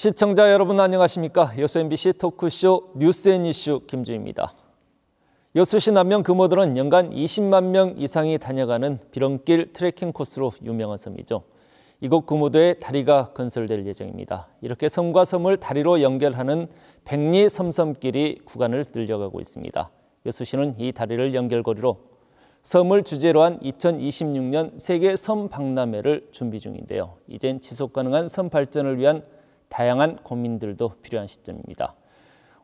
시청자 여러분 안녕하십니까? 여수 MBC 토크쇼 뉴스앤이슈 김주희입니다. 여수시 남면 금오도는 연간 20만 명 이상이 다녀가는 비렁길 트레킹 코스로 유명한 섬이죠. 이곳 금오도에 다리가 건설될 예정입니다. 이렇게 섬과 섬을 다리로 연결하는 백리 섬섬길이 구간을 늘려가고 있습니다. 여수시는 이 다리를 연결고리로 섬을 주제로 한 2026년 세계 섬 박람회를 준비 중인데요. 이젠 지속 가능한 섬 발전을 위한 다양한 고민들도 필요한 시점입니다.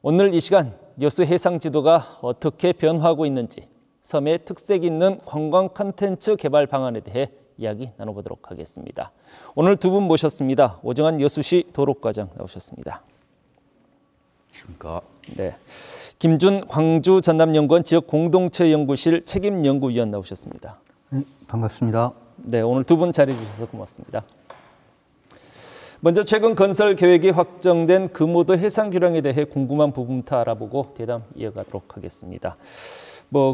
오늘 이 시간 여수 해상 지도가 어떻게 변화하고 있는지, 섬의 특색 있는 관광 콘텐츠 개발 방안에 대해 이야기 나눠보도록 하겠습니다. 오늘 두 분 모셨습니다. 오정환 여수시 도로과장 나오셨습니다. 안녕하십니까. 네, 김준 광주 전남연구원 지역공동체연구실 책임연구위원 나오셨습니다. 반갑습니다. 네, 오늘 두 분 자리해 주셔서 고맙습니다. 먼저 최근 건설 계획이 확정된 금오도 해상교량에 대해 궁금한 부분부터 알아보고 대담 이어가도록 하겠습니다.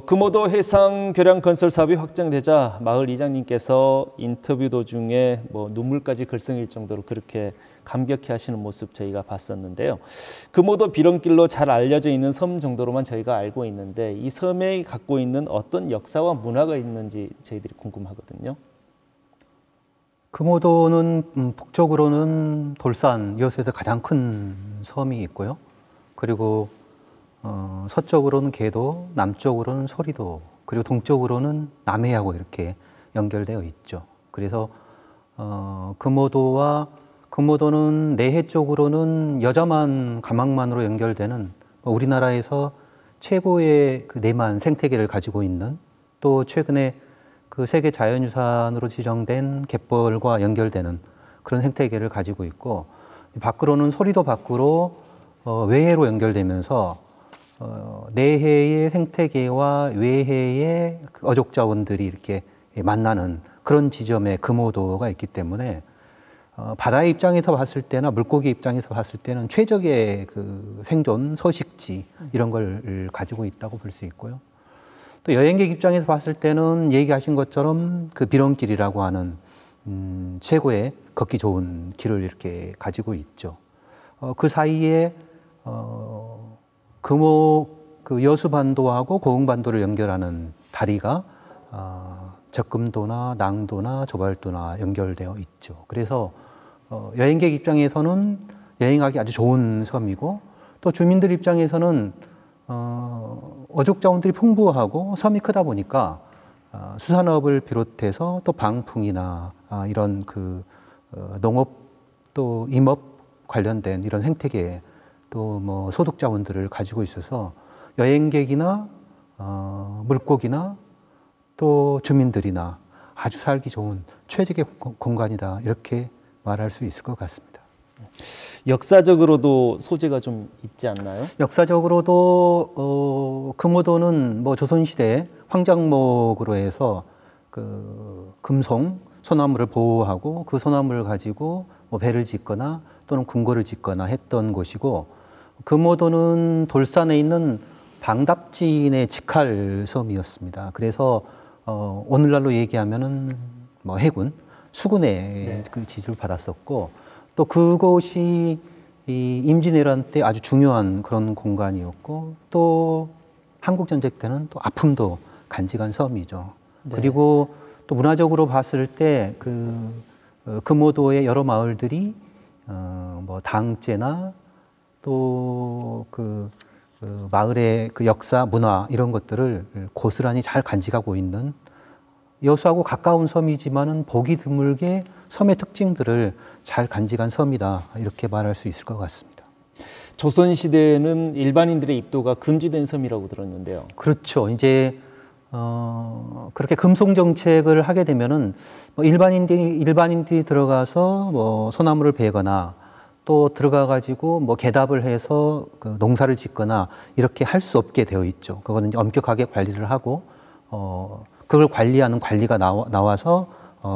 금오도 해상교량 건설 사업이 확정되자 마을 이장님께서 인터뷰 도중에 눈물까지 글썽일 정도로 그렇게 감격해 하시는 모습 저희가 봤었는데요. 금오도 비렁길로 잘 알려져 있는 섬 정도로만 저희가 알고 있는데 이 섬에 갖고 있는 어떤 역사와 문화가 있는지 저희들이 궁금하거든요. 금오도는 북쪽으로는 돌산, 여수에서 가장 큰 섬이 있고요. 그리고 서쪽으로는 계도, 남쪽으로는 소리도, 그리고 동쪽으로는 남해하고 이렇게 연결되어 있죠. 그래서 금오도는 내해 쪽으로는 여자만 가망만으로 연결되는 우리나라에서 최고의 그 내만 생태계를 가지고 있는, 또 최근에 그 세계 자연유산으로 지정된 갯벌과 연결되는 그런 생태계를 가지고 있고, 밖으로는 소리도 밖으로 외해로 연결되면서 내해의 생태계와 외해의 어족자원들이 이렇게 만나는 그런 지점에 금오도가 있기 때문에 바다의 입장에서 봤을 때나 물고기 입장에서 봤을 때는 최적의 그 생존 서식지 이런 걸 가지고 있다고 볼 수 있고요. 또 여행객 입장에서 봤을 때는 얘기하신 것처럼 그 비렁길이라고 하는 최고의 걷기 좋은 길을 이렇게 가지고 있죠. 그 사이에 그 여수반도하고 고흥반도를 연결하는 다리가 적금도나 낭도나 조발도나 연결되어 있죠. 그래서 여행객 입장에서는 여행하기 아주 좋은 섬이고, 또 주민들 입장에서는 어족 자원들이 풍부하고 섬이 크다 보니까 수산업을 비롯해서 또 방풍이나 이런 그 농업 또 임업 관련된 이런 생태계 또 소득 자원들을 가지고 있어서 여행객이나 물고기나 또 주민들이나 아주 살기 좋은 최적의 공간이다, 이렇게 말할 수 있을 것 같습니다. 역사적으로도 소재가 좀 있지 않나요? 역사적으로도 금오도는 조선시대 황장목으로 해서 그 금송, 소나무를 보호하고 그 소나무를 가지고 배를 짓거나 또는 궁궐을 짓거나 했던 곳이고, 금오도는 돌산에 있는 방답진의 직할 섬이었습니다. 그래서 오늘날로 얘기하면은 해군, 수군의 그 지지를 받았었고, 또 그곳이 이 임진왜란 때 아주 중요한 그런 공간이었고, 또 한국전쟁 때는 또 아픔도 간직한 섬이죠. 네. 그리고 또 문화적으로 봤을 때 그 금오도의 여러 마을들이 당제나 또 그 마을의 그 역사, 문화 이런 것들을 고스란히 잘 간직하고 있는, 여수하고 가까운 섬이지만은 보기 드물게 섬의 특징들을 잘 간직한 섬이다, 이렇게 말할 수 있을 것 같습니다. 조선시대에는 일반인들의 입도가 금지된 섬이라고 들었는데요. 그렇죠. 이제 그렇게 금송 정책을 하게 되면은 일반인들이 들어가서 소나무를 베거나 또 들어가 가지고 개답을 해서 그 농사를 짓거나 이렇게 할 수 없게 되어 있죠. 그거는 이제 엄격하게 관리를 하고 그걸 관리하는 관리가 나와서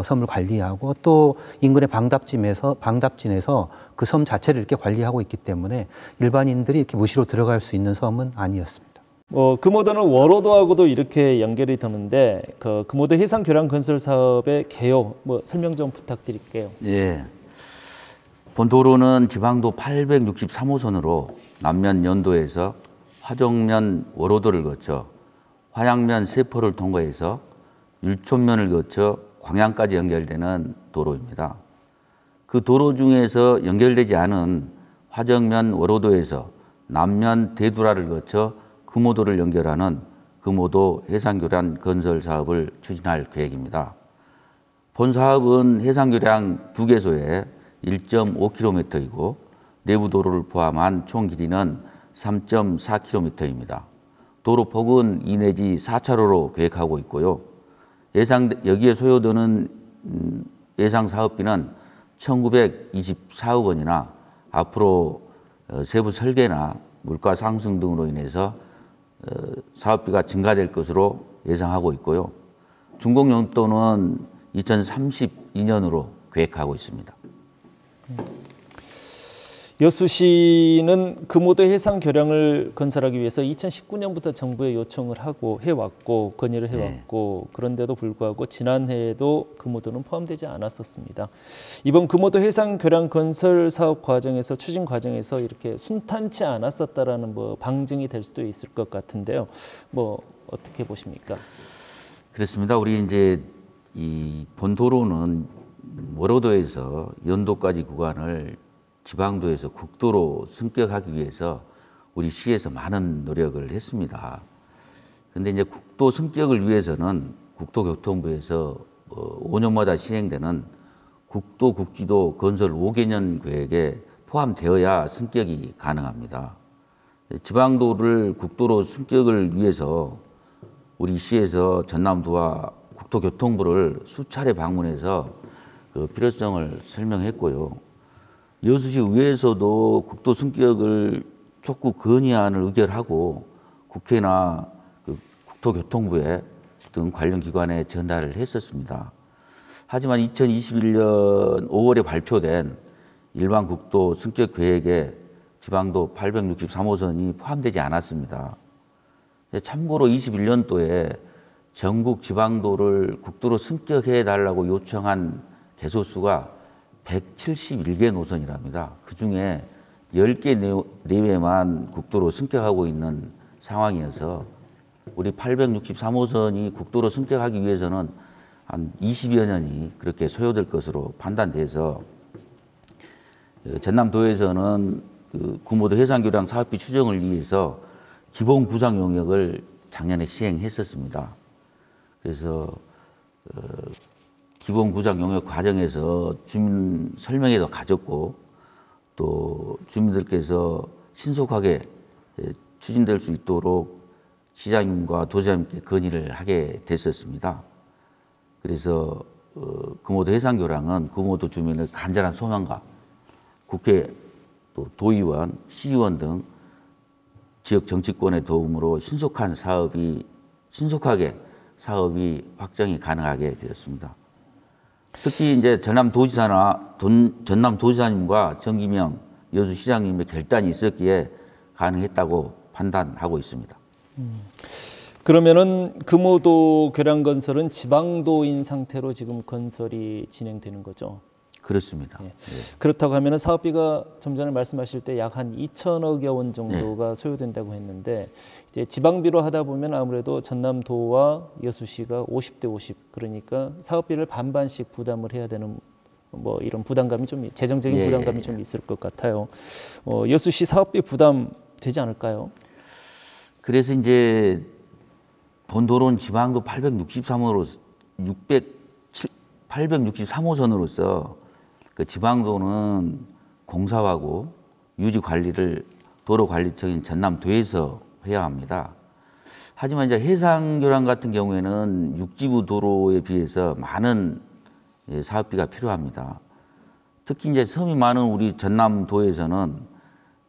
섬을 관리하고, 또 인근의 방답진에서 그 섬 자체를 이렇게 관리하고 있기 때문에 일반인들이 이렇게 무시로 들어갈 수 있는 섬은 아니었습니다. 금오도는 월오도하고도 이렇게 연결이 되는데 그 금오도 해상교량 건설 사업의 개요 설명 좀 부탁드릴게요. 예. 본도로는 지방도 863호선으로 남면 연도에서 화정면 월호도를 거쳐 화양면 세포를 통과해서 율촌면을 거쳐 광양까지 연결되는 도로입니다. 그 도로 중에서 연결되지 않은 화정면 월호도에서 남면 대두라를 거쳐 금오도를 연결하는 금오도 해상교량 건설 사업을 추진할 계획입니다. 본 사업은 해상교량 2개소에 1.5km이고 내부 도로를 포함한 총 길이는 3.4km입니다. 도로 폭은 2 내지 4차로로 계획하고 있고요. 여기에 소요되는 예상 사업비는 1,924억 원이나 앞으로 세부 설계나 물가 상승 등으로 인해서 사업비가 증가될 것으로 예상하고 있고요. 준공 연도는 2032년으로 계획하고 있습니다. 여수시는 금오도 해상 교량을 건설하기 위해서 2019년부터 정부에 요청을 하고 해왔고 건의를 해왔고 그런데도 불구하고 지난해에도 금오도는 포함되지 않았었습니다. 이번 금오도 해상 교량 건설 사업 과정에서 추진 과정에서 이렇게 순탄치 않았었다라는 방증이 될 수도 있을 것 같은데요. 어떻게 보십니까? 그렇습니다. 우리 이제 이 본도로는 월호도에서 연도까지 구간을 지방도에서 국도로 승격하기 위해서 우리 시에서 많은 노력을 했습니다. 그런데 이제 국도 승격을 위해서는 국토교통부에서 5년마다 시행되는 국도 국지도 건설 5개년 계획에 포함되어야 승격이 가능합니다. 지방도를 국도로 승격을 위해서 우리 시에서 전남도와 국토교통부를 수차례 방문해서 그 필요성을 설명했고요. 여수시 의회에서도 국도 승격을 촉구 건의안을 의결하고 국회나 국토교통부에 등 관련 기관에 전달을 했었습니다. 하지만 2021년 5월에 발표된 일반 국도 승격 계획에 지방도 863호선이 포함되지 않았습니다. 참고로 21년도에 전국 지방도를 국도로 승격해 달라고 요청한 개소수가 171개 노선이랍니다. 그중에 10개 내외만 국도로 승격하고 있는 상황이어서 우리 863호선이 국도로 승격하기 위해서는 한 20여 년이 그렇게 소요될 것으로 판단돼서 전남도에서는 그 금오도 해상교량 사업비 추정을 위해서 기본 구상 용역을 작년에 시행했었습니다. 그래서 기본 구상 용역 과정에서 주민 설명회도 가졌고 또 주민들께서 신속하게 추진될 수 있도록 시장님과 도지사님께 건의를 하게 됐었습니다. 그래서 금오도 해상교량은 금오도 주민의 간절한 소망과 국회 또 도의원, 시의원 등 지역 정치권의 도움으로 신속하게 사업이 확정이 가능하게 되었습니다. 특히 이제 전남도지사님과 정기명 여수시장님의 결단이 있었기에 가능했다고 판단하고 있습니다. 그러면은 금오도 교량 건설은 지방도인 상태로 지금 건설이 진행되는 거죠? 그렇습니다. 예. 그렇다고 하면은 사업비가 좀 전에 말씀하실 때 약 한 2천억여 원 정도가 소요된다고 했는데 이제 지방비로 하다 보면 아무래도 전남도와 여수시가 50대 50 그러니까 사업비를 반반씩 부담을 해야 되는 이런 부담감이 좀 재정적인 부담감이 좀 있을 것 같아요. 여수시 사업비 부담 되지 않을까요? 그래서 이제 본도로는 지방도 863호선으로서 그 지방도는 공사하고 유지 관리를 도로관리청인 전남도에서 해야 합니다. 하지만 이제 해상교량 같은 경우에는 육지부 도로에 비해서 많은 사업비가 필요합니다. 특히 이제 섬이 많은 우리 전남도에서는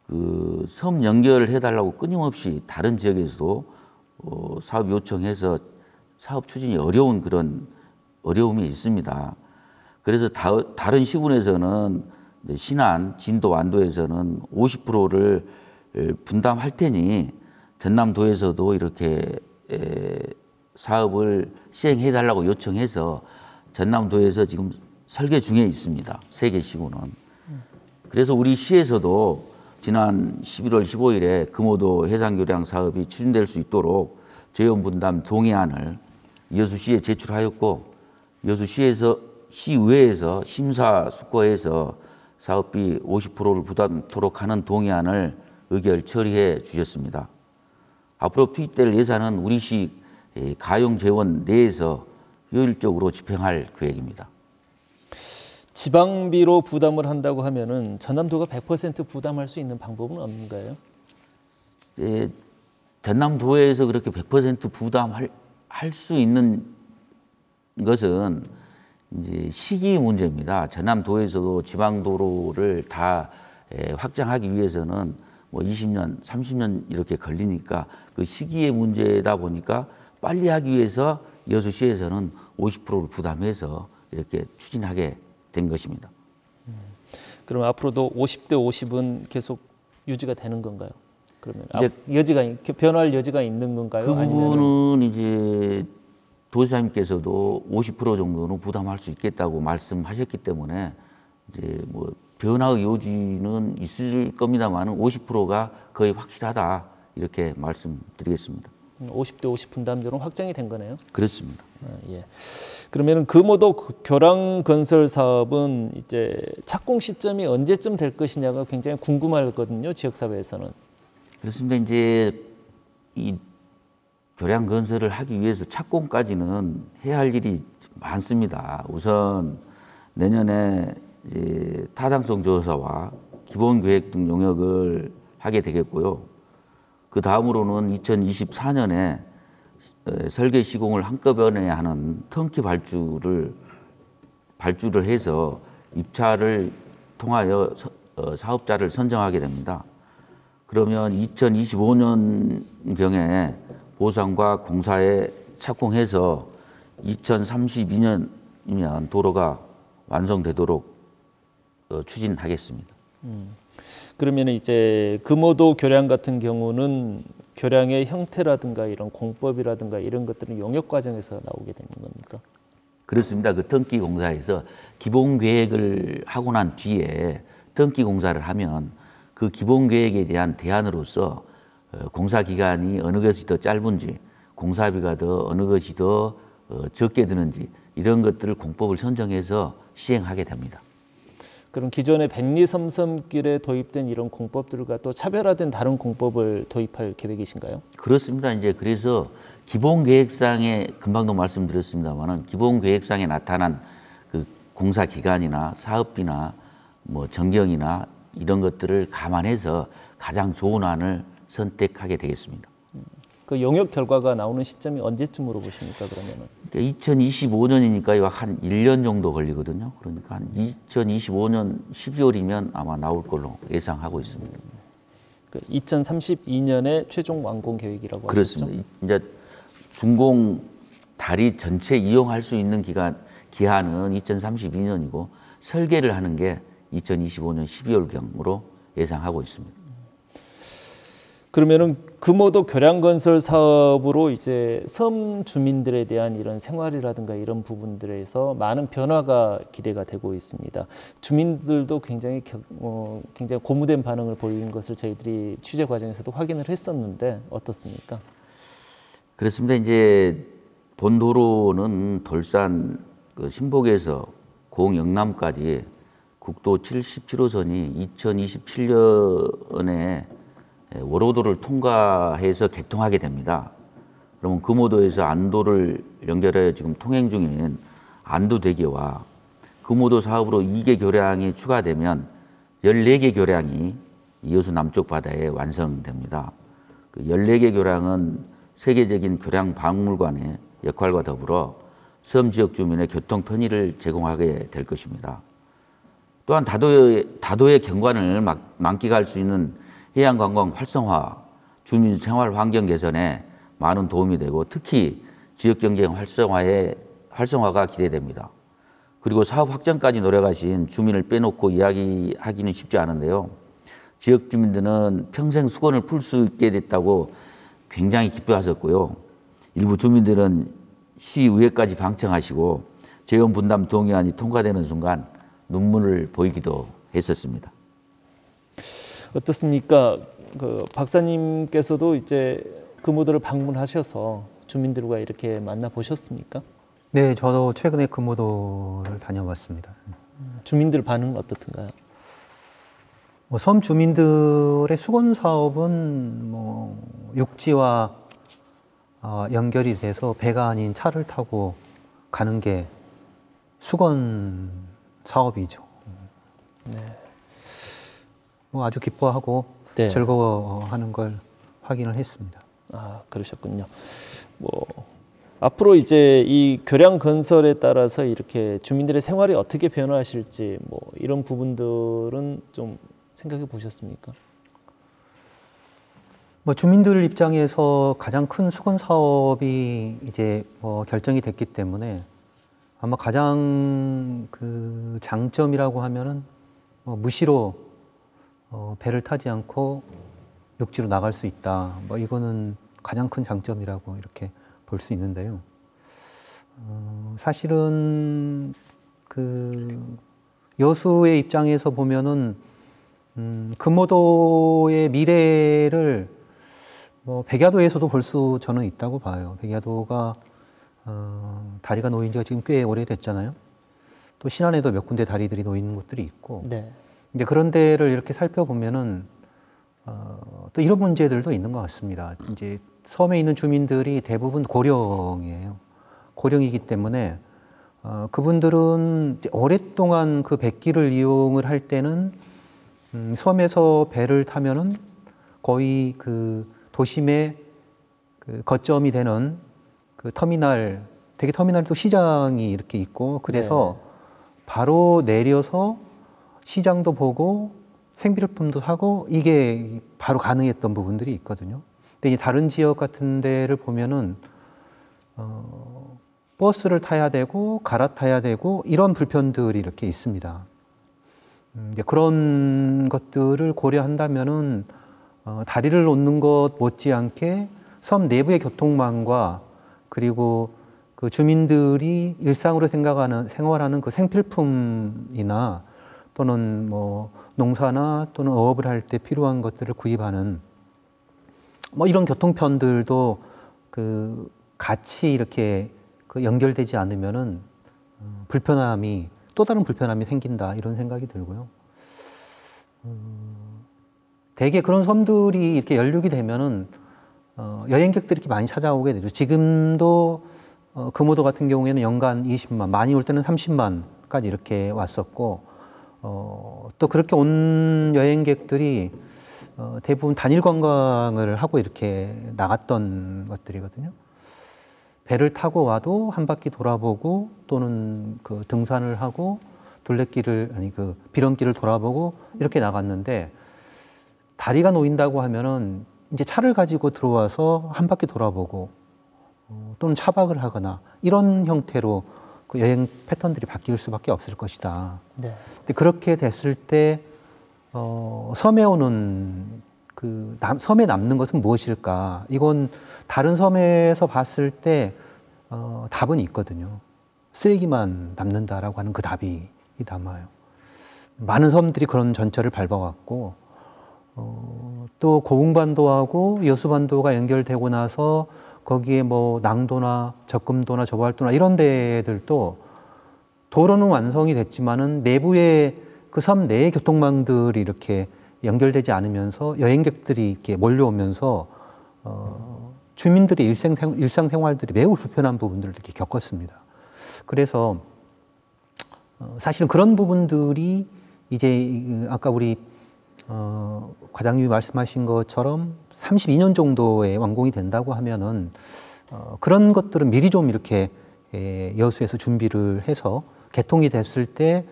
그 섬 연결을 해달라고 끊임없이 다른 지역에서도 사업 요청해서 사업 추진이 어려운 그런 어려움이 있습니다. 그래서 다른 시군에서는 신안, 진도, 완도에서는 50%를 분담할 테니 전남도에서도 이렇게 사업을 시행해 달라고 요청해서 전남도에서 지금 설계 중에 있습니다. 3개 시군은. 그래서 우리 시에서도 지난 11월 15일에 금오도 해상교량 사업이 추진될 수 있도록 재원분담 동의안을 여수시에 제출하였고, 여수시에서 시의회에서 심사숙고해서 사업비 50%를 부담토록 하는 동의안을 의결 처리해 주셨습니다. 앞으로 투입될 예산은 우리 시 가용재원 내에서 효율적으로 집행할 계획입니다. 지방비로 부담을 한다고 하면은 전남도가 100% 부담할 수 있는 방법은 없는가요? 전남도에서 그렇게 100% 부담할 수 있는 것은 이제 시기 문제입니다. 전남도에서도 지방도로를 다 확장하기 위해서는 뭐 20년, 30년 이렇게 걸리니까 그 시기의 문제다 보니까 빨리 하기 위해서 여수시에서는 50%를 부담해서 이렇게 추진하게 된 것입니다. 그럼 앞으로도 50대 50은 계속 유지가 되는 건가요? 그러면 여지가 변화할 여지가 있는 건가요? 그 부분은 이제 도지사님께서도 50% 정도는 부담할 수 있겠다고 말씀하셨기 때문에 이제 뭐 변화의 여지는 있을 겁니다만은 50%가 거의 확실하다 이렇게 말씀드리겠습니다. 50대 50 분담제로 확정이 된 거네요. 그렇습니다. 예. 그러면 금오도 교량 건설 사업은 이제 착공 시점이 언제쯤 될 것이냐가 굉장히 궁금하거든요. 지역 사회에서는. 그렇습니다. 이제 이 교량 건설을 하기 위해서 착공까지는 해야 할 일이 많습니다. 우선 내년에 이제 타당성 조사와 기본 계획 등 용역을 하게 되겠고요. 그 다음으로는 2024년에 설계 시공을 한꺼번에 하는 턴키 발주를 해서 입찰을 통하여 사업자를 선정하게 됩니다. 그러면 2025년경에 보상과 공사에 착공해서 2032년이면 도로가 완성되도록 추진하겠습니다. 그러면 이제 금오도 교량 같은 경우는 교량의 형태라든가 이런 공법이라든가 이런 것들은 용역 과정에서 나오게 되는 겁니까? 그렇습니다. 그 턴키 공사에서 기본 계획을 하고 난 뒤에 턴키 공사를 하면 그 기본 계획에 대한 대안으로서 공사 기간이 어느 것이 더 짧은지, 공사비가 더 어느 것이 더 적게 드는지 이런 것들을 공법을 선정해서 시행하게 됩니다. 그럼 기존의 백리섬섬길에 도입된 이런 공법들과 또 차별화된 다른 공법을 도입할 계획이신가요? 그렇습니다. 이제 그래서 기본 계획상에 금방도 말씀드렸습니다만은 기본 계획상에 나타난 그 공사 기간이나 사업비나 뭐 전경이나 이런 것들을 감안해서 가장 좋은 안을 선택하게 되겠습니다. 그 용역 결과가 나오는 시점이 언제쯤으로 보십니까, 그러면은? 2025년이니까 한 1년 정도 걸리거든요. 그러니까 한 2025년 12월이면 아마 나올 걸로 예상하고 있습니다. 2032년에 최종 완공 계획이라고 그렇습니다. 하셨죠? 이제 준공 다리 전체 이용할 수 있는 기한은 2032년이고 설계를 하는 게 2025년 12월경으로 예상하고 있습니다. 그러면은 금오도 교량 건설 사업으로 이제 섬 주민들에 대한 이런 생활이라든가 이런 부분들에서 많은 변화가 기대가 되고 있습니다. 주민들도 굉장히 고무된 반응을 보이는 것을 저희들이 취재 과정에서도 확인을 했었는데 어떻습니까? 그렇습니다. 이제 본도로는 돌산 신복에서 공영남까지 국도 77호선이 2027년에 월호도를 통과해서 개통하게 됩니다. 그러면 금오도에서 안도를 연결해 지금 통행 중인 안도대교와 금오도 사업으로 2개 교량이 추가되면 14개 교량이 여수 남쪽 바다에 완성됩니다. 그 14개 교량은 세계적인 교량 박물관의 역할과 더불어 섬 지역 주민의 교통 편의를 제공하게 될 것입니다. 또한 다도의 경관을 만끽할 수 있는 해양관광 활성화, 주민 생활 환경 개선에 많은 도움이 되고 특히 지역경제 활성화가 기대됩니다. 그리고 사업 확장까지 노력하신 주민을 빼놓고 이야기하기는 쉽지 않은데요. 지역 주민들은 평생 수건을 풀 수 있게 됐다고 굉장히 기뻐하셨고요. 일부 주민들은 시의회까지 방청하시고 재원 분담 동의안이 통과되는 순간 눈물을 보이기도 했었습니다. 어떻습니까? 그 박사님께서도 이제 금오도를 방문하셔서 주민들과 이렇게 만나 보셨습니까? 네, 저도 최근에 금오도를 다녀왔습니다. 주민들 반응은 어떻든가요? 섬 주민들의 수건 사업은 뭐 육지와 연결이 돼서 배가 아닌 차를 타고 가는 게 수건 사업이죠. 네. 뭐 아주 기뻐하고 네. 즐거워하는 걸 확인을 했습니다. 아, 그러셨군요. 뭐 앞으로 이제 이 교량 건설에 따라서 이렇게 주민들의 생활이 어떻게 변화하실지 뭐 이런 부분들은 좀 생각해 보셨습니까? 뭐 주민들 입장에서 가장 큰 수건 사업이 이제 뭐 결정이 됐기 때문에 아마 가장 그 장점이라고 하면은 무시로 배를 타지 않고 육지로 나갈 수 있다. 뭐 이거는 가장 큰 장점이라고 이렇게 볼 수 있는데요. 사실은 그 여수의 입장에서 보면은 금오도의 미래를 뭐 백야도에서도 볼 수 저는 있다고 봐요. 백야도가 다리가 놓인 지가 지금 꽤 오래됐잖아요. 또 신안에도 몇 군데 다리들이 놓인 곳들이 있고. 네. 이제 그런 데를 이렇게 살펴보면은 또 이런 문제들도 있는 것 같습니다. 이제 섬에 있는 주민들이 대부분 고령이에요. 고령이기 때문에 그분들은 오랫동안 그 백기를 이용을 할 때는 섬에서 배를 타면은 거의 그 도심의 그 거점이 되는 그 터미널, 되게 터미널도 시장이 이렇게 있고 그래서 네. 바로 내려서 시장도 보고 생필품도 사고 이게 바로 가능했던 부분들이 있거든요. 근데 이제 다른 지역 같은 데를 보면은 버스를 타야 되고 갈아타야 되고 이런 불편들이 이렇게 있습니다. 이제 그런 것들을 고려한다면은 다리를 놓는 것 못지않게 섬 내부의 교통망과 그리고 그 주민들이 일상으로 생활하는 그 생필품이나 또는 뭐 농사나 또는 어업을 할 때 필요한 것들을 구입하는 뭐 이런 교통편들도 그 같이 이렇게 그 연결되지 않으면은 또 다른 불편함이 생긴다 이런 생각이 들고요. 대개 그런 섬들이 이렇게 연륙이 되면은 여행객들이 이렇게 많이 찾아오게 되죠. 지금도 금오도 같은 경우에는 연간 20만, 많이 올 때는 30만까지 이렇게 왔었고 또 그렇게 온 여행객들이 대부분 단일 관광을 하고 이렇게 나갔던 것들이거든요. 배를 타고 와도 한 바퀴 돌아보고 또는 그 등산을 하고 그 비런길을 돌아보고 이렇게 나갔는데 다리가 놓인다고 하면은 이제 차를 가지고 들어와서 한 바퀴 돌아보고 또는 차박을 하거나 이런 형태로 그 여행 패턴들이 바뀔 수밖에 없을 것이다. 네. 근데 그렇게 됐을 때 섬에 오는 섬에 남는 것은 무엇일까? 이건 다른 섬에서 봤을 때 답은 있거든요. 쓰레기만 남는다라고 하는 그 답이 남아요. 많은 섬들이 그런 전철을 밟아왔고 또 고흥반도하고 여수반도가 연결되고 나서 거기에 뭐 낭도나 적금도나 저발도나 이런 데들도 도로는 완성이 됐지만은 내부의 그 섬 내의 교통망들이 이렇게 연결되지 않으면서 여행객들이 이렇게 몰려오면서 주민들의 일상생활들이 매우 불편한 부분들을 이렇게 겪었습니다. 그래서 사실은 그런 부분들이 이제 아까 우리 과장님이 말씀하신 것처럼 32년 정도에 완공이 된다고 하면은 그런 것들은 미리 좀 이렇게 여수에서 준비를 해서 개통이 됐을 때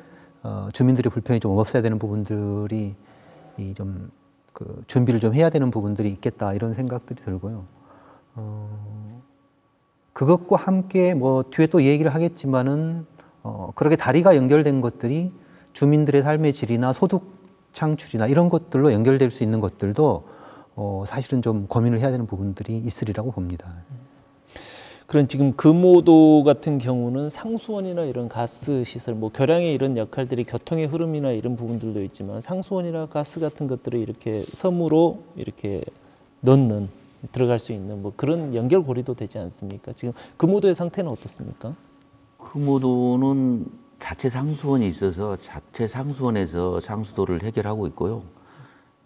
주민들의 불편이 좀 없어야 되는 부분들이 좀 그 준비를 좀 해야 되는 부분들이 있겠다 이런 생각들이 들고요. 그것과 함께 뭐 뒤에 또 얘기를 하겠지만은 그렇게 다리가 연결된 것들이 주민들의 삶의 질이나 소득 창출이나 이런 것들로 연결될 수 있는 것들도 사실은 좀 고민을 해야 되는 부분들이 있으리라고 봅니다. 그런 지금 금오도 같은 경우는 상수원이나 이런 가스 시설, 뭐 교량의 이런 역할들이 교통의 흐름이나 이런 부분들도 있지만 상수원이나 가스 같은 것들을 이렇게 섬으로 이렇게 넣는 들어갈 수 있는 뭐 그런 연결고리도 되지 않습니까? 지금 금오도의 상태는 어떻습니까? 금오도는 자체 상수원이 있어서 자체 상수원에서 상수도를 해결하고 있고요.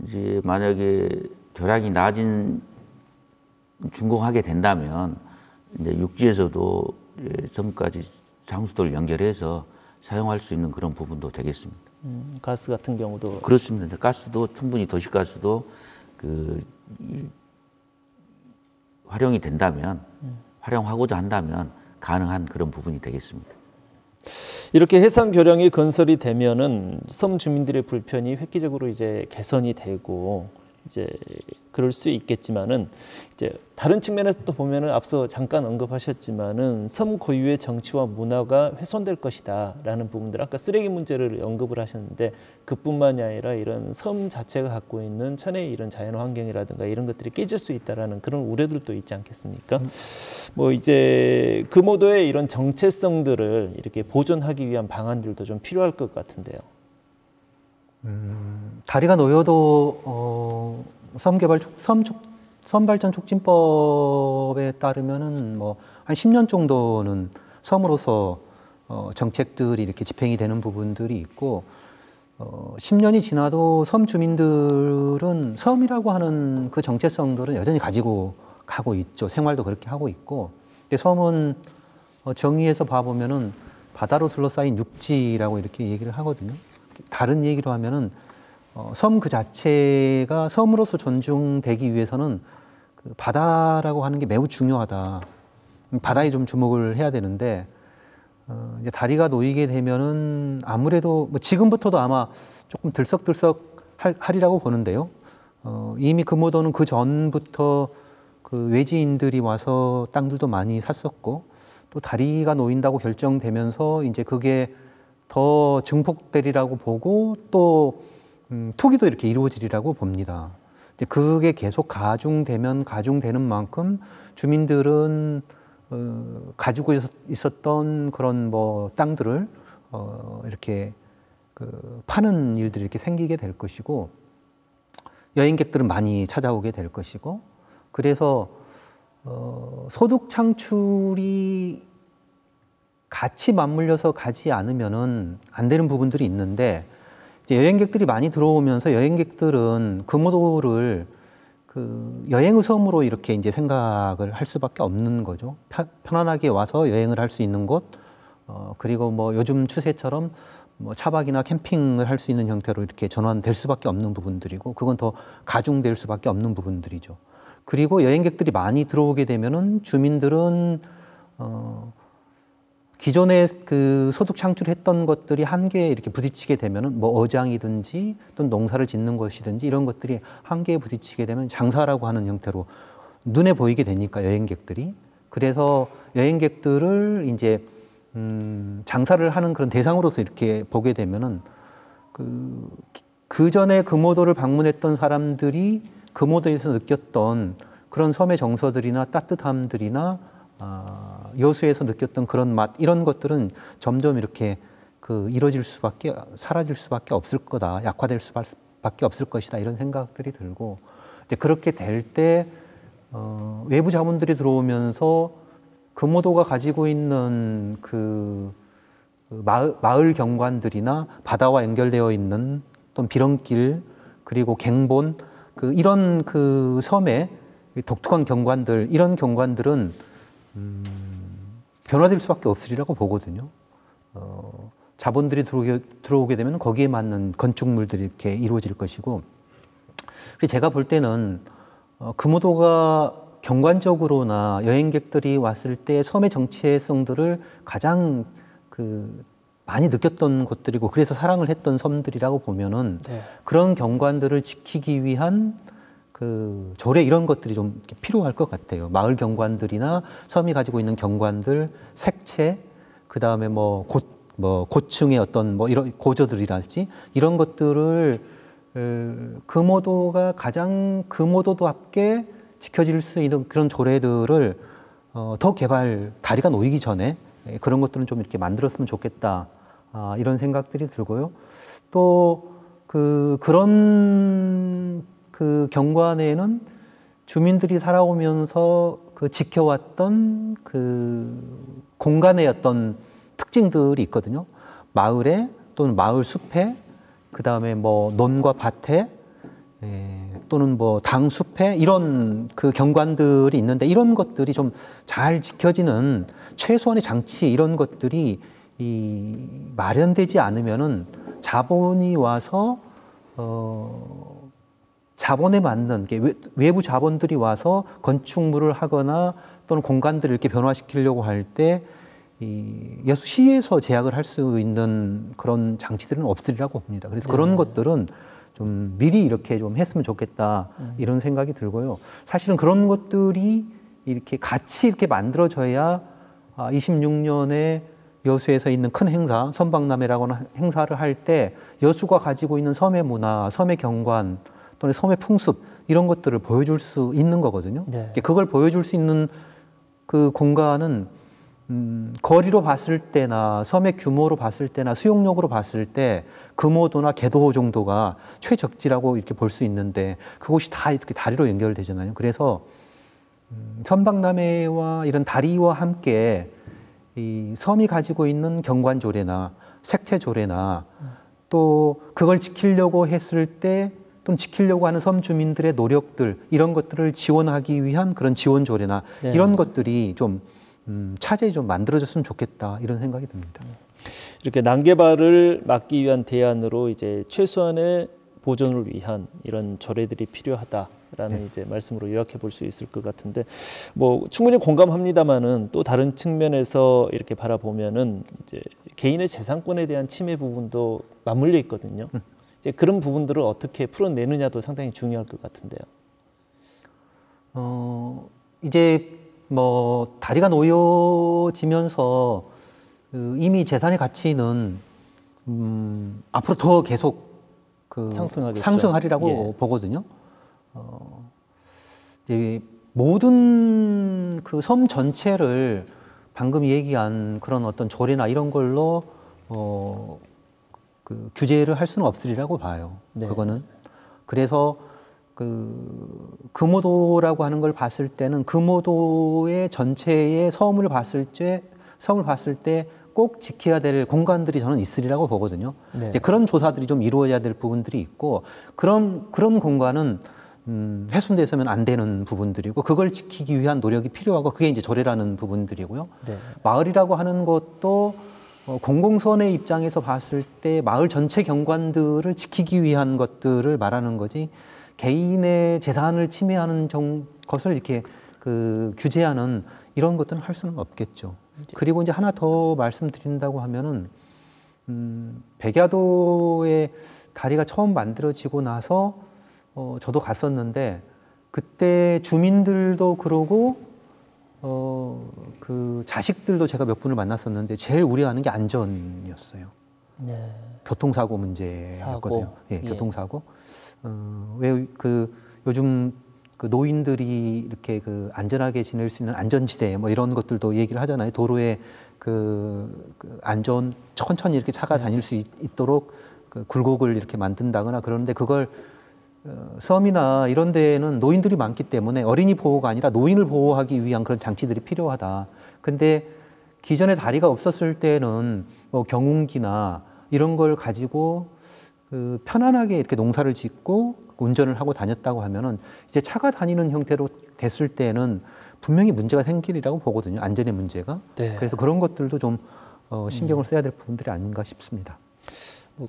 이제 만약에 교량이 낮은 준공하게 된다면 이제 육지에서도 섬까지 상수도를 연결해서 사용할 수 있는 그런 부분도 되겠습니다. 가스 같은 경우도 그렇습니다. 가스도 충분히 도시가스도 활용이 된다면 활용하고자 한다면 가능한 그런 부분이 되겠습니다. 이렇게 해상 교량이 건설이 되면은 섬 주민들의 불편이 획기적으로 이제 개선이 되고 이제 그럴 수 있겠지만은 이제 다른 측면에서 또 보면은 앞서 잠깐 언급하셨지만은 섬 고유의 정치와 문화가 훼손될 것이다라는 부분들 아까 쓰레기 문제를 언급을 하셨는데 그뿐만이 아니라 이런 섬 자체가 갖고 있는 천혜의 이런 자연 환경이라든가 이런 것들이 깨질 수 있다라는 그런 우려들도 있지 않겠습니까? 뭐 이제 금오도의 이런 정체성들을 이렇게 보존하기 위한 방안들도 좀 필요할 것 같은데요. 다리가 놓여도 섬발전 촉진법에 따르면은 뭐 한 10년 정도는 섬으로서 정책들이 이렇게 집행이 되는 부분들이 있고 10년이 지나도 섬 주민들은 섬이라고 하는 그 정체성들은 여전히 가지고 가고 있죠. 생활도 그렇게 하고 있고. 근데 섬은 정의에서 봐보면은 바다로 둘러싸인 육지라고 이렇게 얘기를 하거든요. 다른 얘기로 하면은 섬 그 자체가 섬으로서 존중되기 위해서는 그 바다라고 하는 게 매우 중요하다. 바다에 좀 주목을 해야 되는데 이제 다리가 놓이게 되면은 아무래도 뭐 지금부터도 아마 조금 들썩들썩 하리라고 보는데요. 이미 금오도는 그 전부터 그 외지인들이 와서 땅들도 많이 샀었고 또 다리가 놓인다고 결정되면서 이제 그게 더 증폭되리라고 보고 또 투기도 이렇게 이루어지리라고 봅니다. 그게 계속 가중되는 만큼 주민들은 가지고 있었던 그런 뭐 땅들을 이렇게 파는 일들이 이렇게 생기게 될 것이고 여행객들은 많이 찾아오게 될 것이고 그래서 소득 창출이 같이 맞물려서 가지 않으면은 안 되는 부분들이 있는데 이제 여행객들이 많이 들어오면서 여행객들은 금오도를 그 여행의 섬으로 이렇게 이제 생각을 할 수밖에 없는 거죠. 편안하게 와서 여행을 할 수 있는 곳, 그리고 뭐 요즘 추세처럼 뭐 차박이나 캠핑을 할 수 있는 형태로 이렇게 전환될 수밖에 없는 부분들이고, 그건 더 가중될 수밖에 없는 부분들이죠. 그리고 여행객들이 많이 들어오게 되면은 주민들은 기존에 그 소득 창출했던 것들이 한계에 이렇게 부딪히게 되면은 뭐 어장이든지 또는 농사를 짓는 것이든지 이런 것들이 한계에 부딪히게 되면 장사라고 하는 형태로 눈에 보이게 되니까 여행객들이. 그래서 여행객들을 이제 장사를 하는 그런 대상으로서 이렇게 보게 되면은 그 전에 금오도를 방문했던 사람들이 금오도에서 느꼈던 그런 섬의 정서들이나 따뜻함들이나 여수에서 느꼈던 그런 맛, 이런 것들은 점점 이렇게 사라질 수밖에 없을 거다, 약화될 수밖에 없을 것이다, 이런 생각들이 들고, 이제 그렇게 될 때 외부 자본들이 들어오면서 금오도가 가지고 있는 마을 경관들이나 바다와 연결되어 있는 또는 비렁길 그리고 갱본 이런 섬의 독특한 경관들, 이런 경관들은 변화될 수밖에 없으리라고 보거든요. 자본들이 들어오게 되면 거기에 맞는 건축물들이 이렇게 이루어질 것이고, 제가 볼 때는 금오도가 경관적으로나 여행객들이 왔을 때 섬의 정체성들을 가장 많이 느꼈던 곳들이고, 그래서 사랑을 했던 섬들이라고 보면은 네. 그런 경관들을 지키기 위한 조례 이런 것들이 좀 필요할 것 같아요. 마을 경관들이나 섬이 가지고 있는 경관들, 색채, 그 다음에 고층의 어떤 이런 고저들이랄지 이런 것들을 금오도가 가장 금오도답게 지켜질 수 있는 그런 조례들을 더 개발 다리가 놓이기 전에 그런 것들은 좀 이렇게 만들었으면 좋겠다. 이런 생각들이 들고요. 또 그런 그 경관에는 주민들이 살아오면서 그 지켜왔던 그 공간의 어떤 특징들이 있거든요. 마을에 또는 마을 숲에 그다음에 뭐 논과 밭에 또는 뭐 당숲에 이런 그 경관들이 있는데 이런 것들이 좀 잘 지켜지는 최소한의 장치 이런 것들이 마련되지 않으면은 자본이 와서 자본에 맞는 외부 자본들이 와서 건축물을 하거나 또는 공간들을 이렇게 변화시키려고 할 때 여수시에서 제약을 할 수 있는 그런 장치들은 없으리라고 봅니다. 그래서 그런 것들은 좀 미리 이렇게 좀 했으면 좋겠다 이런 생각이 들고요. 사실은 그런 것들이 이렇게 같이 이렇게 만들어져야 26년에 여수에서 있는 큰 행사, 선박람회라고 하는 행사를 할 때 여수가 가지고 있는 섬의 문화, 섬의 경관 또는 섬의 풍습 이런 것들을 보여줄 수 있는 거거든요. 네. 그걸 보여줄 수 있는 그 공간은 거리로 봤을 때나 섬의 규모로 봤을 때나 수용력으로 봤을 때 금오도나 개도 정도가 최적지라고 이렇게 볼 수 있는데 그곳이 다 이렇게 다리로 연결되잖아요. 그래서 선박람회와 이런 다리와 함께 이 섬이 가지고 있는 경관조례나 색채조례나 또 그걸 지키려고 했을 때 또는 지키려고 하는 섬 주민들의 노력들 이런 것들을 지원하기 위한 그런 지원조례나 네. 이런 것들이 좀 차제히 좀 만들어졌으면 좋겠다 이런 생각이 듭니다. 이렇게 난개발을 막기 위한 대안으로 이제 최소한의 보존을 위한 이런 조례들이 필요하다라는 네. 이제 말씀으로 요약해 볼 수 있을 것 같은데 뭐 충분히 공감합니다만은 또 다른 측면에서 이렇게 바라보면은 이제 개인의 재산권에 대한 침해 부분도 맞물려 있거든요. 이제 그런 부분들을 어떻게 풀어내느냐도 상당히 중요할 것 같은데요. 이제 뭐 다리가 놓여지면서 이미 재산의 가치는 앞으로 더 계속 상승하리라고 예. 보거든요. 이제 모든 그 섬 전체를 방금 얘기한 그런 어떤 조례나 이런 걸로 그 규제를 할 수는 없으리라고 봐요. 네. 그거는 그래서 금오도라고 하는 걸 봤을 때는 금오도의 전체의 섬을 봤을 때 꼭 지켜야 될 공간들이 저는 있으리라고 보거든요. 네. 이제 그런 조사들이 좀 이루어져야 될 부분들이 있고 그런 공간은 훼손돼서는 안 되는 부분들이고 그걸 지키기 위한 노력이 필요하고 그게 이제 조례라는 부분들이고요. 네. 마을이라고 하는 것도 공공선의 입장에서 봤을 때 마을 전체 경관들을 지키기 위한 것들을 말하는 거지 개인의 재산을 침해하는 것을 이렇게 규제하는 이런 것들은 할 수는 없겠죠. 그리고 이제 하나 더 말씀드린다고 하면은 백야도의 다리가 처음 만들어지고 나서 저도 갔었는데 그때 주민들도 그러고 그 자식들도 제가 몇 분을 만났었는데 제일 우려하는 게 안전이었어요. 네. 교통사고 문제였거든요. 예, 교통사고. 왜 요즘 그 노인들이 이렇게 안전하게 지낼 수 있는 안전지대 뭐 이런 것들도 얘기를 하잖아요. 도로에 안전 천천히 이렇게 차가 다닐 수 있도록 굴곡을 이렇게 만든다거나 그러는데 그걸 섬이나 이런 데에는 노인들이 많기 때문에 어린이 보호가 아니라 노인을 보호하기 위한 그런 장치들이 필요하다. 근데 기존에 다리가 없었을 때는 뭐 경운기나 이런 걸 가지고 편안하게 이렇게 농사를 짓고 운전을 하고 다녔다고 하면은 이제 차가 다니는 형태로 됐을 때는 분명히 문제가 생기리라고 보거든요. 안전의 문제가. 네. 그래서 그런 것들도 좀 신경을 써야 될 부분들이 아닌가 싶습니다.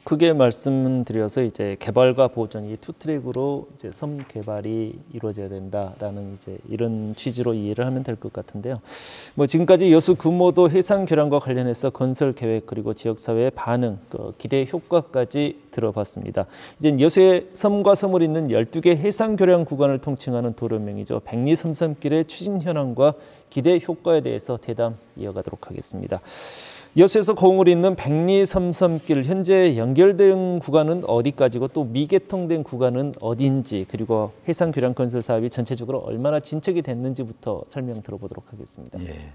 크게 말씀드려서 이제 개발과 보존 이 투 트랙으로 이제 섬 개발이 이루어져야 된다라는 이제 이런 취지로 이해를 하면 될 것 같은데요. 뭐 지금까지 여수 금오도 해상 교량과 관련해서 건설 계획 그리고 지역 사회의 반응, 기대 효과까지 들어봤습니다. 이제 여수의 섬과 섬을 잇는 12개 해상 교량 구간을 통칭하는 도로명이죠. 백리섬섬길의 추진 현황과 기대 효과에 대해서 대담 이어가도록 하겠습니다. 여수에서 고흥을 잇는 백리삼섬길 현재 연결된 구간은 어디까지고 또 미개통된 구간은 어딘지 그리고 해상교량 건설 사업이 전체적으로 얼마나 진척이 됐는지부터 설명 들어보도록 하겠습니다. 예.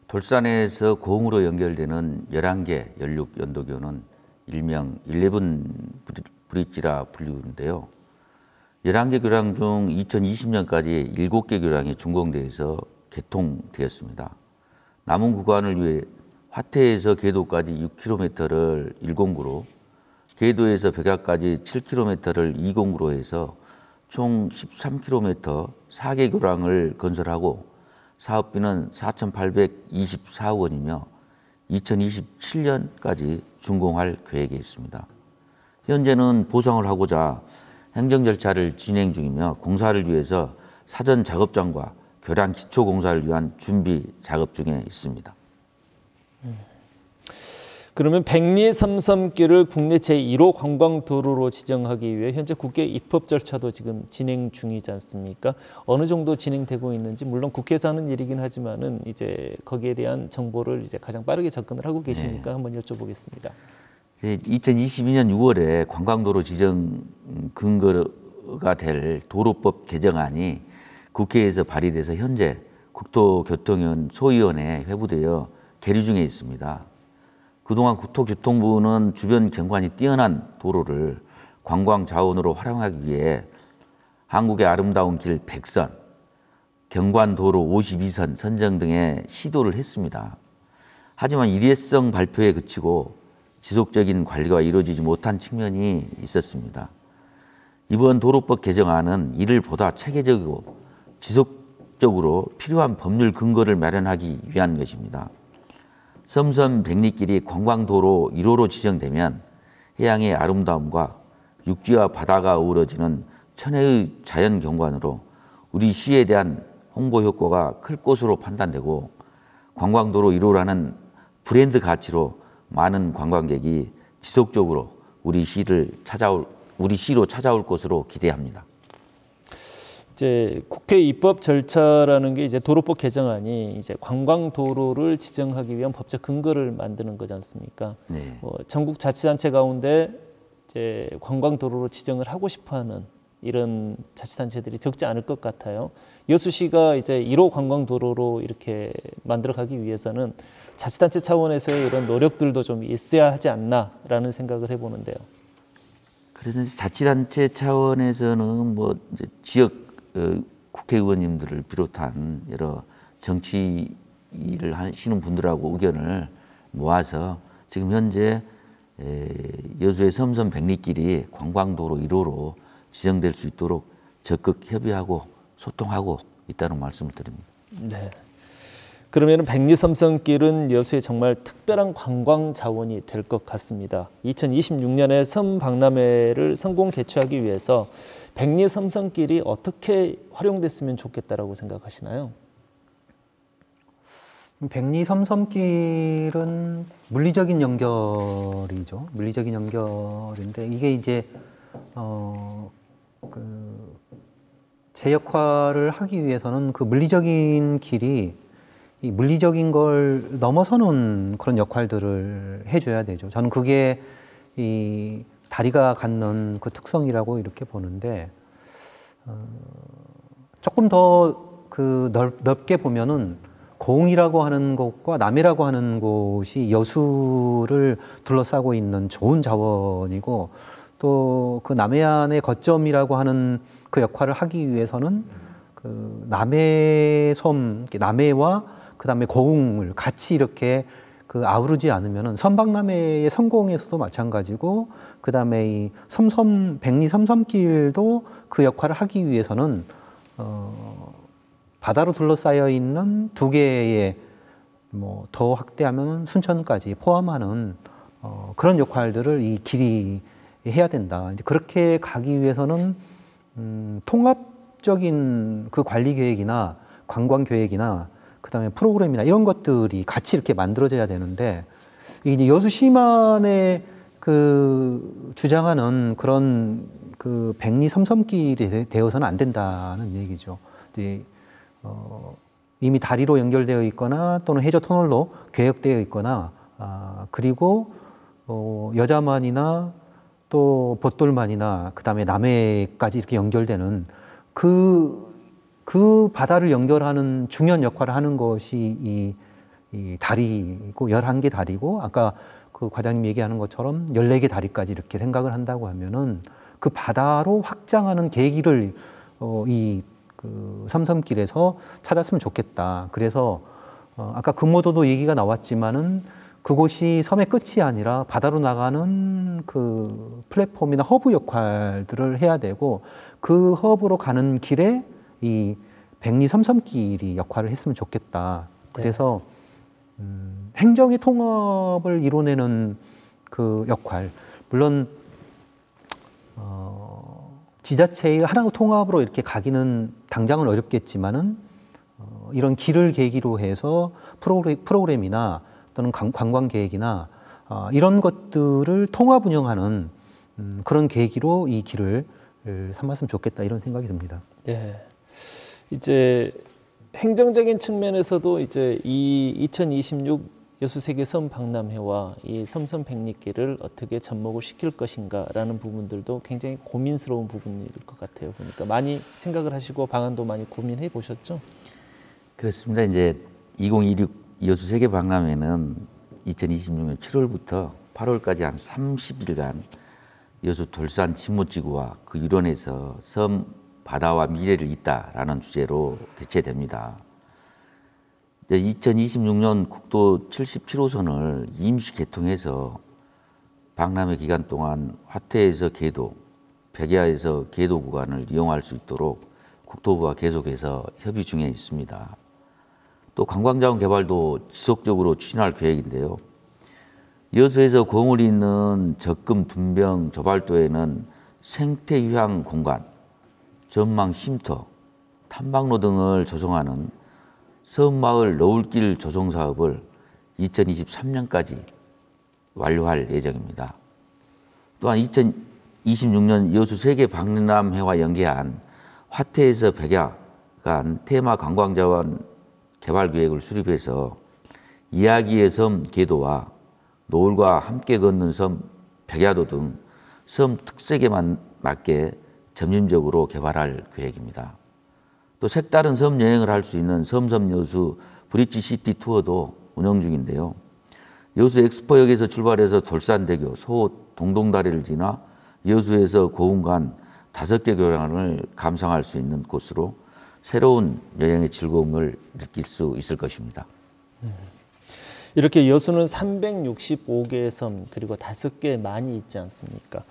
돌산에서 고흥으로 연결되는 11개 연륙 연도교는 일명 11 브릿지라 불리는데요. 11개 교량 중 2020년까지 7개 교량이 준공돼서 개통되었습니다. 남은 구간을 위해 화태에서 계도까지 6km를 1공구로, 계도에서 백야까지 7km를 2공구로 해서 총 13km 4개 교량을 건설하고 사업비는 4,824억 원이며 2027년까지 준공할 계획에 있습니다. 현재는 보상을 하고자 행정 절차를 진행 중이며 공사를 위해서 사전 작업장과 교량 기초 공사를 위한 준비 작업 중에 있습니다. 그러면 백리삼섬길을 국내 제1호 관광도로로 지정하기 위해 현재 국회 입법 절차도 지금 진행 중이지 않습니까? 어느 정도 진행되고 있는지 물론 국회에서 하는 일이긴 하지만은 이제 거기에 대한 정보를 이제 가장 빠르게 접근을 하고 계시니까 한번 여쭤보겠습니다. 2022년 6월에 관광도로 지정 근거가 될 도로법 개정안이 국회에서 발의돼서 현재 국토교통위원 소위원회에 회부되어 계류 중에 있습니다. 그동안 국토교통부는 주변 경관이 뛰어난 도로를 관광 자원으로 활용하기 위해 한국의 아름다운 길 100선, 경관도로 52선 선정 등의 시도를 했습니다. 하지만 일회성 발표에 그치고 지속적인 관리가 이루어지지 못한 측면이 있었습니다. 이번 도로법 개정안은 이를 보다 체계적이고 지속적으로 필요한 법률 근거를 마련하기 위한 것입니다. 섬섬 백리길이 관광도로 1호로 지정되면 해양의 아름다움과 육지와 바다가 어우러지는 천혜의 자연 경관으로 우리 시에 대한 홍보 효과가 클 것으로 판단되고 관광도로 1호라는 브랜드 가치로 많은 관광객이 지속적으로 우리 시로 찾아올 것으로 기대합니다. 이제 국회 입법 절차라는 게 이제 도로법 개정안이 이제 관광도로를 지정하기 위한 법적 근거를 만드는 거지 않습니까? 네. 전국 자치단체 가운데 이제 관광도로로 지정을 하고 싶어하는 이런 자치단체들이 적지 않을 것 같아요. 여수시가 이제 1호 관광도로로 이렇게 만들어가기 위해서는 자치단체 차원에서의 이런 노력들도 좀 있어야 하지 않나라는 생각을 해보는데요. 그래서 자치단체 차원에서는 뭐 이제 지역 국회의원님들을 비롯한 여러 정치 일을 하시는 분들하고 의견을 모아서 지금 현재 여수의 섬섬 백리길이 관광도로 1호로 지정될 수 있도록 적극 협의하고 소통하고 있다는 말씀을 드립니다. 네. 그러면 백리섬섬길은 여수의 정말 특별한 관광 자원이 될 것 같습니다. 2026년에 섬 박람회를 성공 개최하기 위해서 백리섬섬길이 어떻게 활용됐으면 좋겠다라고 생각하시나요? 백리섬섬길은 물리적인 연결이죠. 물리적인 연결인데 이게 이제 제 역할을 하기 위해서는 그 물리적인 길이 이 물리적인 걸 넘어서는 그런 역할들을 해줘야 되죠. 저는 그게 이 다리가 갖는 그 특성이라고 이렇게 보는데 조금 더 그 넓게 보면은 고흥이라고 하는 곳과 남해라고 하는 곳이 여수를 둘러싸고 있는 좋은 자원이고 또 그 남해안의 거점이라고 하는 그 역할을 하기 위해서는 그 남해섬, 남해와 그다음에 고흥을 같이 이렇게 그 아우르지 않으면은 선박람회의 성공에서도 마찬가지고 그다음에 이 백리섬섬길도 그 역할을 하기 위해서는 바다로 둘러싸여 있는 두 개의 뭐 더 확대하면 순천까지 포함하는 그런 역할들을 이 길이 해야 된다. 이제 그렇게 가기 위해서는 통합적인 그 관리 계획이나 관광 계획이나 그다음에 프로그램이나 이런 것들이 같이 이렇게 만들어져야 되는데 이제 여수시만의 그 주장하는 그런 그 백리섬섬길이 되어서는 안 된다는 얘기죠. 이제 이미 다리로 연결되어 있거나 또는 해저 터널로 계획되어 있거나 그리고 여자만이나 또 봇돌만이나 그다음에 남해까지 이렇게 연결되는 그 바다를 연결하는 중요한 역할을 하는 것이 이 다리고 11개 다리고 아까 그 과장님 얘기하는 것처럼 14개 다리까지 이렇게 생각을 한다고 하면은 그 바다로 확장하는 계기를 그 삼섬길에서 찾았으면 좋겠다. 그래서 아까 금오도도 얘기가 나왔지만은 그곳이 섬의 끝이 아니라 바다로 나가는 그 플랫폼이나 허브 역할들을 해야 되고 그 허브로 가는 길에 이 백리 삼섬길이 역할을 했으면 좋겠다. 그래서 행정의 통합을 이뤄내는 그 역할, 물론 지자체의 하나의 통합으로 이렇게 가기는 당장은 어렵겠지만은 이런 길을 계기로 해서 프로그램이나 또는 관광 계획이나 이런 것들을 통합 운영하는 그런 계기로 이 길을 삼았으면 좋겠다 이런 생각이 듭니다. 네. 이제 행정적인 측면에서도 이제 이 2026 여수세계 섬 박람회와 이 섬섬 백리길을 어떻게 접목을 시킬 것인가라는 부분들도 굉장히 고민스러운 부분일 것 같아요. 보니까 많이 생각을 하시고 방안도 많이 고민해 보셨죠? 그렇습니다. 이제 2026 여수세계 박람회는 2026년 7월부터 8월까지 한 30일간 여수 돌산 진모지구와 그 일원에서 섬 바다와 미래를 잇다라는 주제로 개최됩니다. 2026년 국도 77호선을 임시 개통해서 박람회 기간 동안 화태에서 계도, 백야에서 계도 구간을 이용할 수 있도록 국토부와 계속해서 협의 중에 있습니다. 또 관광자원 개발도 지속적으로 추진할 계획인데요. 여수에서 거물이 있는 적금 둔병 저발도에는 생태 휴양 공간, 전망 쉼터, 탐방로 등을 조성하는 섬마을 노을길 조성 사업을 2023년까지 완료할 예정입니다. 또한 2026년 여수 세계 박람회와 연계한 화태에서 백야 간 테마 관광자원 개발 계획을 수립해서 이야기의 섬 계도와 노을과 함께 걷는 섬 백야도 등 섬 특색에 맞게 점진적으로 개발할 계획입니다. 또 색다른 섬 여행을 할 수 있는 섬섬 여수 브릿지 시티 투어도 운영 중인데요. 여수 엑스포역에서 출발해서 돌산대교, 소 동동다리를 지나 여수에서 고흥간 5개 교량을 감상할 수 있는 곳으로 새로운 여행의 즐거움을 느낄 수 있을 것입니다. 이렇게 여수는 365개의 섬 그리고 5개 많이 있지 않습니까?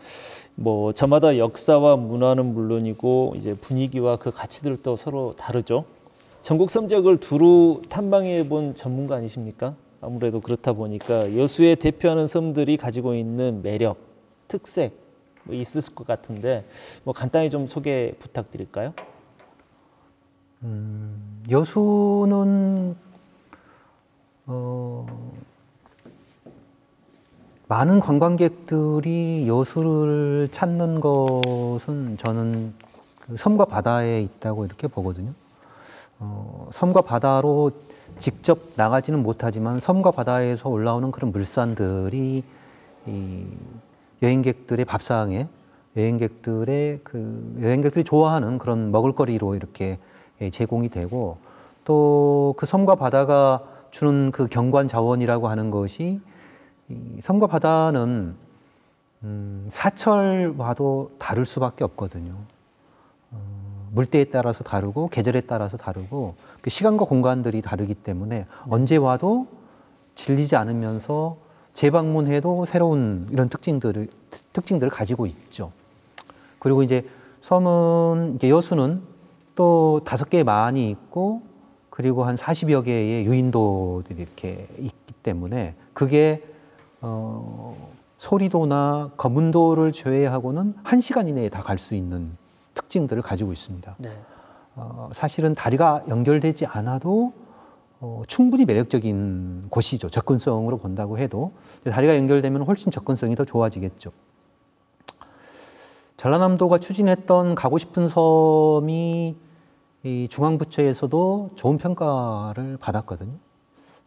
뭐 저마다 역사와 문화는 물론이고 이제 분위기와 그 가치들도 서로 다르죠. 전국 섬 지역을 두루 탐방해 본 전문가 아니십니까? 아무래도 그렇다 보니까 여수에 대표하는 섬들이 가지고 있는 매력, 특색 뭐 있을 것 같은데 뭐 간단히 좀 소개 부탁드릴까요? 여수는 많은 관광객들이 여수를 찾는 것은 저는 그 섬과 바다에 있다고 이렇게 보거든요. 섬과 바다로 직접 나가지는 못하지만 섬과 바다에서 올라오는 그런 물산들이 이 여행객들의 밥상에 여행객들이 좋아하는 그런 먹을거리로 이렇게 제공이 되고 또 그 섬과 바다가 주는 그 경관 자원이라고 하는 것이 이 섬과 바다는 사철와도 다를 수밖에 없거든요. 물때에 따라서 다르고 계절에 따라서 다르고 그 시간과 공간들이 다르기 때문에 언제 와도 질리지 않으면서 재방문해도 새로운 이런 특징들을 가지고 있죠. 그리고 이제 섬은 여수는 또 5개 만이 있고 그리고 한 40여 개의 유인도들이 이렇게 있기 때문에 그게 소리도나 검은도를 제외하고는 1시간 이내에 다 갈 수 있는 특징들을 가지고 있습니다. 네. 사실은 다리가 연결되지 않아도 충분히 매력적인 곳이죠. 접근성으로 본다고 해도. 다리가 연결되면 훨씬 접근성이 더 좋아지겠죠. 전라남도가 추진했던 가고 싶은 섬이 이 중앙부처에서도 좋은 평가를 받았거든요.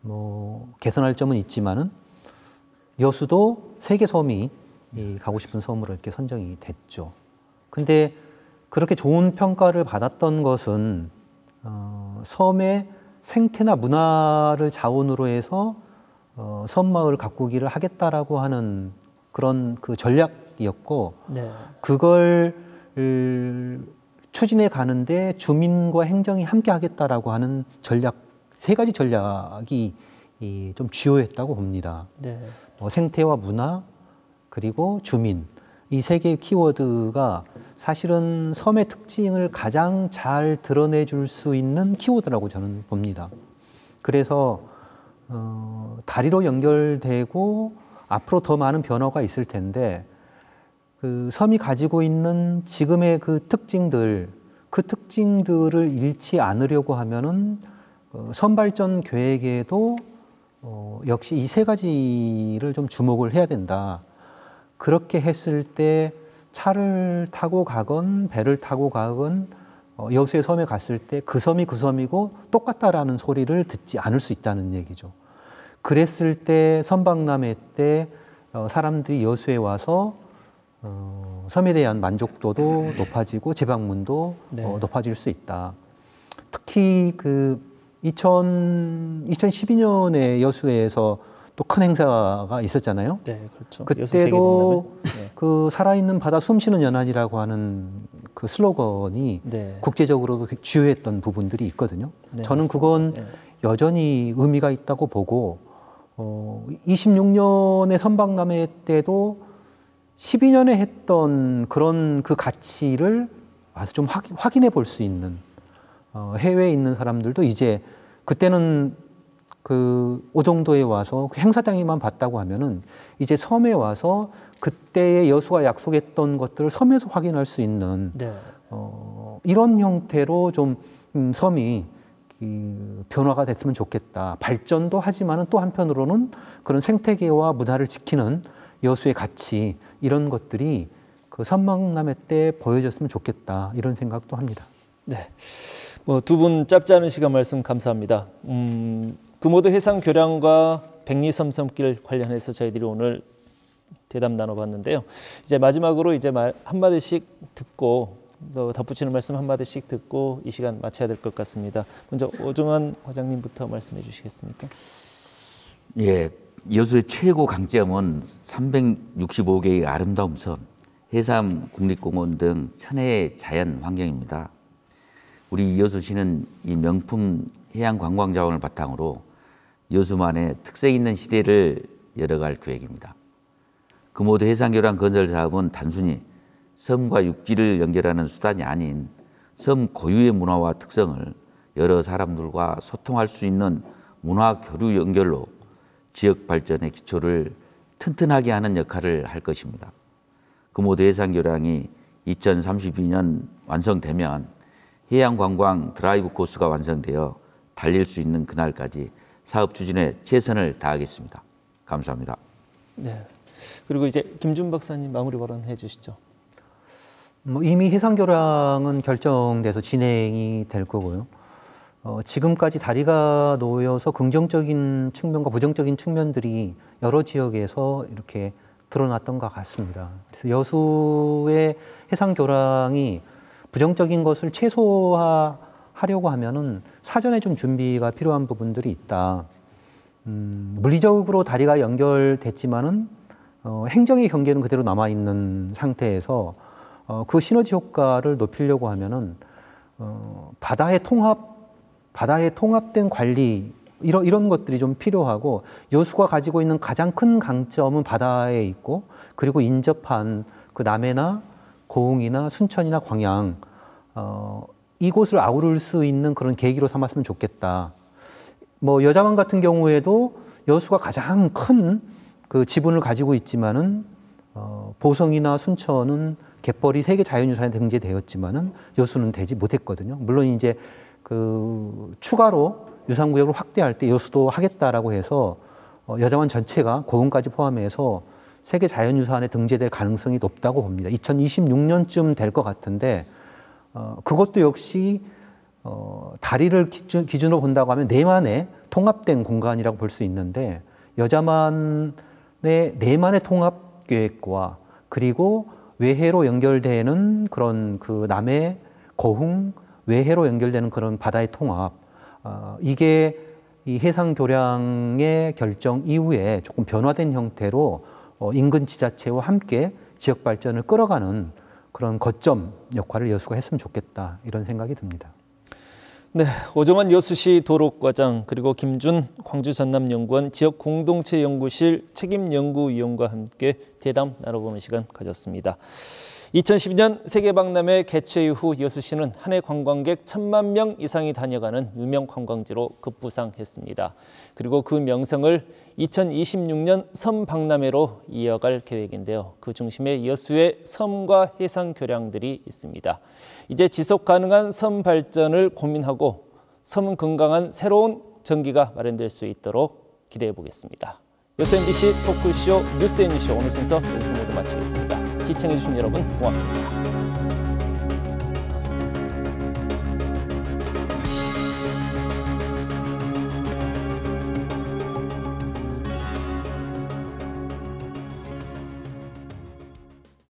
뭐 개선할 점은 있지만은 여수도 세계 섬이 가고 싶은 섬으로 이렇게 선정이 됐죠. 근데 그렇게 좋은 평가를 받았던 것은 섬의 생태나 문화를 자원으로 해서 섬마을 가꾸기를 하겠다라고 하는 그런 그 전략이었고, 네. 그걸 추진해 가는데 주민과 행정이 함께 하겠다라고 하는 전략, 세 가지 전략이 좀 주요했다고 봅니다. 네. 생태와 문화, 그리고 주민, 이 세 개의 키워드가 사실은 섬의 특징을 가장 잘 드러내 줄 수 있는 키워드라고 저는 봅니다. 그래서 다리로 연결되고 앞으로 더 많은 변화가 있을 텐데, 그 섬이 가지고 있는 지금의 그 특징들을 잃지 않으려고 하면은 섬 발전 계획에도 역시 이 세 가지를 좀 주목을 해야 된다. 그렇게 했을 때 차를 타고 가건 배를 타고 가건 여수의 섬에 갔을 때 그 섬이 그 섬이고 똑같다라는 소리를 듣지 않을 수 있다는 얘기죠. 그랬을 때 선박람회 때 사람들이 여수에 와서 섬에 대한 만족도도 높아지고 재방문도 네. 높아질 수 있다. 특히 그 2012년에 여수에서 또 큰 행사가 있었잖아요. 네, 그렇죠. 그때도 네. 그 살아있는 바다 숨쉬는 연안이라고 하는 그 슬로건이 네. 국제적으로도 주요했던 부분들이 있거든요. 네, 저는 맞습니다. 그건 네. 여전히 의미가 있다고 보고 26년의 선박람회 때도 12년에 했던 그런 그 가치를 아주 좀 확인해 볼 수 있는 해외에 있는 사람들도 이제 그때는 그 오동도에 와서 그 행사장에만 봤다고 하면은 이제 섬에 와서 그때의 여수가 약속했던 것들을 섬에서 확인할 수 있는 네. 이런 형태로 좀 섬이 변화가 됐으면 좋겠다. 발전도 하지만은 또 한편으로는 그런 생태계와 문화를 지키는 여수의 가치 이런 것들이 그 선박람회 때 보여줬으면 좋겠다. 이런 생각도 합니다. 네. 뭐 두 분 짧지 않은 시간 말씀 감사합니다. 금오도 해상 교량과 백리섬 섬길 관련해서 저희들이 오늘 대담 나눠봤는데요. 이제 마지막으로 이제 한마디씩 듣고 또 덧붙이는 말씀 한마디씩 듣고 이 시간 마쳐야 될 것 같습니다. 먼저 오종환 과장님부터 말씀해 주시겠습니까? 예, 여수의 최고 강점은 365개의 아름다운 섬, 해삼 국립공원 등 천혜의 자연 환경입니다. 우리 여수시는 이 명품 해양 관광 자원을 바탕으로 여수만의 특색 있는 시대를 열어갈 계획입니다. 금오도 해상교량 건설 사업은 단순히 섬과 육지를 연결하는 수단이 아닌 섬 고유의 문화와 특성을 여러 사람들과 소통할 수 있는 문화 교류 연결로 지역 발전의 기초를 튼튼하게 하는 역할을 할 것입니다. 금오도 해상교량이 2032년 완성되면 해양관광 드라이브 코스가 완성되어 달릴 수 있는 그날까지 사업 추진에 최선을 다하겠습니다. 감사합니다. 네. 그리고 이제 김준 박사님 마무리 발언해 주시죠. 이미 해상교량은 결정돼서 진행이 될 거고요. 지금까지 다리가 놓여서 긍정적인 측면과 부정적인 측면들이 여러 지역에서 이렇게 드러났던 것 같습니다. 그래서 여수의 해상교량이 부정적인 것을 최소화하려고 하면은 사전에 좀 준비가 필요한 부분들이 있다. 물리적으로 다리가 연결됐지만은 행정의 경계는 그대로 남아 있는 상태에서 그 시너지 효과를 높이려고 하면은 바다의 통합된 관리 이런 것들이 좀 필요하고 여수가 가지고 있는 가장 큰 강점은 바다에 있고 그리고 인접한 그 남해나 고흥이나 순천이나 광양 이곳을 아우를 수 있는 그런 계기로 삼았으면 좋겠다. 뭐 여자만 같은 경우에도 여수가 가장 큰 그 지분을 가지고 있지만은 보성이나 순천은 갯벌이 세계 자연유산에 등재되었지만은 여수는 되지 못했거든요. 물론 이제 그 추가로 유산구역을 확대할 때 여수도 하겠다라고 해서 여자만 전체가 고흥까지 포함해서 세계 자연유산에 등재될 가능성이 높다고 봅니다. 2026년쯤 될 것 같은데 그것도 역시 다리를 기준으로 본다고 하면 내만의 통합된 공간이라고 볼 수 있는데 여자만 내만의 통합 계획과 그리고 외해로 연결되는 그런 그 남해 거흥 외해로 연결되는 그런 바다의 통합, 이게 이 해상 교량의 결정 이후에 조금 변화된 형태로 인근 지자체와 함께 지역 발전을 끌어가는 그런 거점 역할을 여수가 했으면 좋겠다, 이런 생각이 듭니다. 네, 오정환 여수시 도로과장 그리고 김준 광주전남연구원 지역공동체연구실 책임연구위원과 함께 대담 나눠보는 시간 가졌습니다. 2012년 세계박람회 개최 이후 여수시는 한 해 관광객 1,000만 명 이상이 다녀가는 유명 관광지로 급부상했습니다. 그리고 그 명성을 2026년 섬박람회로 이어갈 계획인데요. 그 중심에 여수의 섬과 해상 교량들이 있습니다. 이제 지속 가능한 섬 발전을 고민하고 섬 건강한 새로운 전기가 마련될 수 있도록 기대해 보겠습니다. 여수 MBC 토크쇼 뉴스앤뉴쇼 오늘 순서 여기서 모두 마치겠습니다. 시청해주신 여러분 고맙습니다.